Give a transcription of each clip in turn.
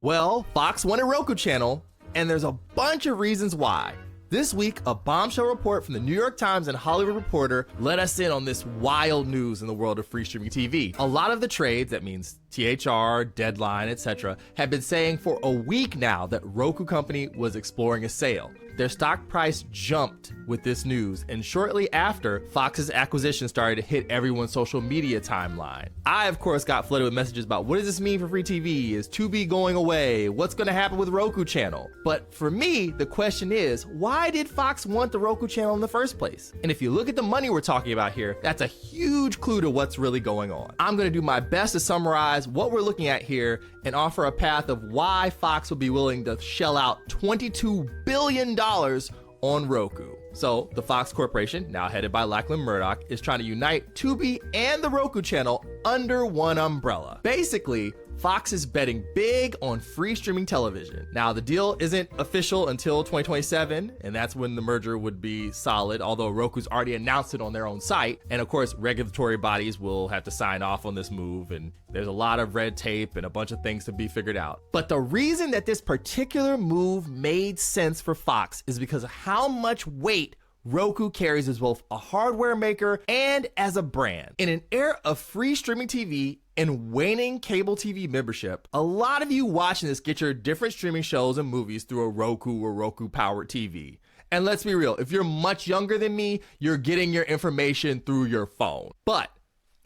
Well, Fox wanted Roku Channel, and there's a bunch of reasons why. This week, a bombshell report from the New York Times and Hollywood Reporter let us in on this wild news in the world of free streaming TV. A lot of the trades, that means THR, Deadline, etc., have been saying for a week now that Roku Company was exploring a sale. Their stock price jumped with this news, and shortly after, Fox's acquisition started to hit everyone's social media timeline. I, of course, got flooded with messages about what does this mean for free TV? Is Tubi going away? What's going to happen with Roku Channel? But for me, the question is, why did Fox want the Roku Channel in the first place? And if you look at the money we're talking about here, that's a huge clue to what's really going on. I'm going to do my best to summarize what we're looking at here and offer a path of why Fox would be willing to shell out $22 billion on Roku. So the Fox Corporation, now headed by Lachlan Murdoch, is trying to unite Tubi and the Roku Channel under one umbrella. Basically, Fox is betting big on free streaming television. Now, the deal isn't official until 2027, and that's when the merger would be solid, although Roku's already announced it on their own site. And of course, regulatory bodies will have to sign off on this move, and there's a lot of red tape and a bunch of things to be figured out. But the reason that this particular move made sense for Fox is because of how much weight Roku carries as both a hardware maker and as a brand. In an era of free streaming TV and waning cable TV membership, a lot of you watching this get your different streaming shows and movies through a Roku or Roku-powered TV. And let's be real, if you're much younger than me, you're getting your information through your phone. But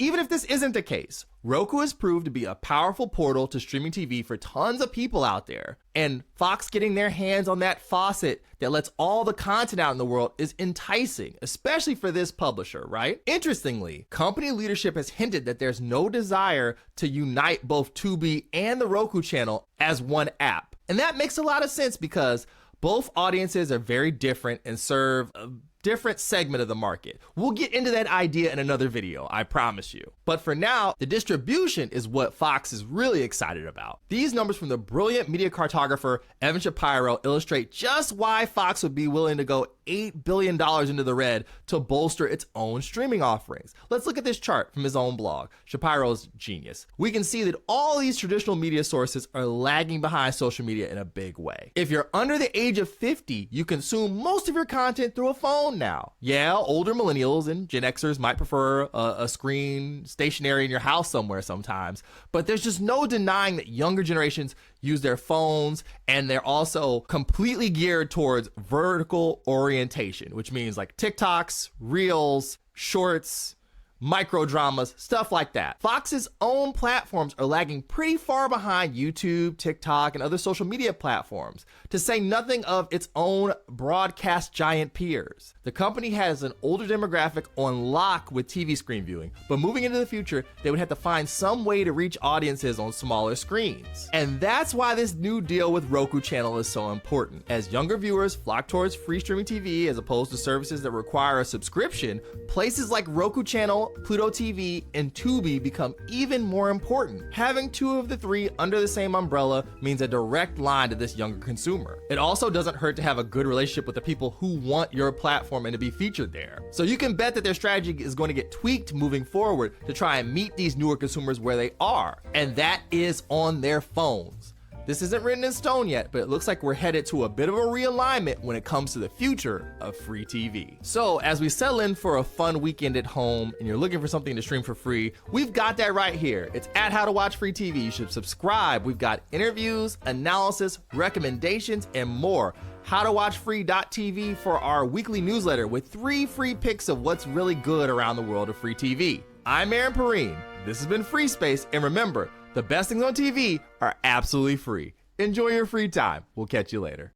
even if this isn't the case, Roku has proved to be a powerful portal to streaming TV for tons of people out there. And Fox getting their hands on that faucet that lets all the content out in the world is enticing, especially for this publisher, right? Interestingly, company leadership has hinted that there's no desire to unite both Tubi and the Roku Channel as one app. And that makes a lot of sense because both audiences are very different and serve a different segment of the market. We'll get into that idea in another video, I promise you. But for now, the distribution is what Fox is really excited about. These numbers from the brilliant media cartographer Evan Shapiro illustrate just why Fox would be willing to go $8 billion into the red to bolster its own streaming offerings. Let's look at this chart from his own blog. Shapiro's genius. We can see that all these traditional media sources are lagging behind social media in a big way. If you're under the age of 50, you consume most of your content through a phone now. Yeah, older millennials and Gen Xers might prefer a screen stationary in your house somewhere sometimes, but there's just no denying that younger generations use their phones, and they're also completely geared towards vertical orientation, which means like TikToks, Reels, Shorts, micro dramas, stuff like that. Fox's own platforms are lagging pretty far behind YouTube, TikTok, and other social media platforms, to say nothing of its own broadcast giant peers. The company has an older demographic on lock with TV screen viewing, but moving into the future, they would have to find some way to reach audiences on smaller screens. And that's why this new deal with Roku Channel is so important. As younger viewers flock towards free streaming TV as opposed to services that require a subscription, places like Roku Channel, Pluto TV, and Tubi become even more important. Having two of the three under the same umbrella means a direct line to this younger consumer. It also doesn't hurt to have a good relationship with the people who want your platform and to be featured there. So you can bet that their strategy is going to get tweaked moving forward to try and meet these newer consumers where they are, and that is on their phones. This isn't written in stone yet, but it looks like we're headed to a bit of a realignment when it comes to the future of free TV. So as we settle in for a fun weekend at home and you're looking for something to stream for free, we've got that right here. It's at How to Watch Free TV. You should subscribe. We've got interviews, analysis, recommendations, and more. HowToWatchFree.tv for our weekly newsletter with 3 free picks of what's really good around the world of free TV. I'm Aaron Perine. This has been Free Space, and remember, the best things on TV are absolutely free. Enjoy your free time. We'll catch you later.